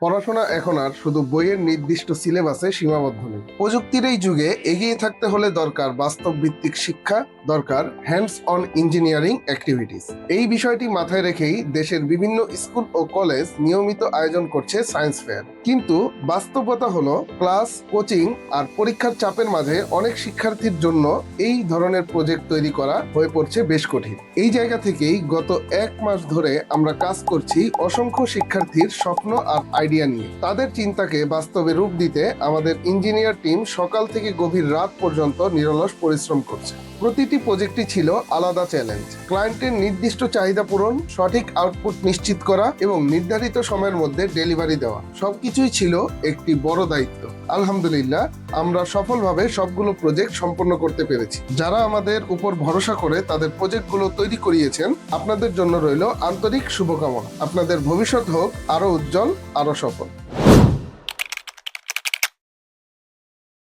পড়াশোনা এখন আর শুধু বইয়ের নির্দিষ্ট সিলেবাসে সীমাবদ্ধ নেই। প্রযুক্তির এই যুগে এগিয়ে থাকতে হলে দরকার বাস্তব ভিত্তিক শিক্ষা, দরকার হ্যান্ডস অন ইঞ্জিনিয়ারিং অ্যাক্টিভিটিস। এই বিষয়টি মাথায় রেখেই দেশের বিভিন্ন স্কুল ও কলেজ নিয়মিত আয়োজন করছে সায়েন্স ফেয়ার। কিন্তু বাস্তবতা হলো ক্লাস, কোচিং আর পরীক্ষার চাপের মাঝে অনেক শিক্ষার্থীর জন্য এই ধরনের প্রজেক্ট তৈরি করা হয়ে পড়ছে বেশ কঠিন। এই জায়গা থেকেই গত 1 মাস ধরে আমরা কাজ করছি অসংখ্য শিক্ষার্থীর স্বপ্ন আর আইডিয়া নিয়ে। তাদের চিন্তাকে বাস্তবে রূপ দিতে আমাদের ইঞ্জিনিয়ার টিম সকাল থেকে গভীর রাত পর্যন্ত নিরলস পরিশ্রম করছে। প্রতিটি প্রজেক্টই ছিল আলাদা চ্যালেঞ্জ। ক্লায়েন্টের নির্দিষ্ট চাহিদা পূরণ, সঠিক আউটপুট নিশ্চিত করা এবং নির্ধারিত সময়ের মধ্যে ডেলিভারি দেওয়া, সবকিছুই ছিল একটি বড় দায়িত্ব। আলহামদুলিল্লাহ, আমরা সফলভাবে সবগুলো প্রজেক্ট সম্পন্ন করতে পেরেছি। যারা আমাদের উপর ভরসা করে তাদের প্রজেক্টগুলো তৈরি করিয়েছেন, আপনাদের জন্য রইল আন্তরিক শুভকামনা। আপনাদের ভবিষ্যৎ হোক আরো উজ্জ্বল, আরো সফল।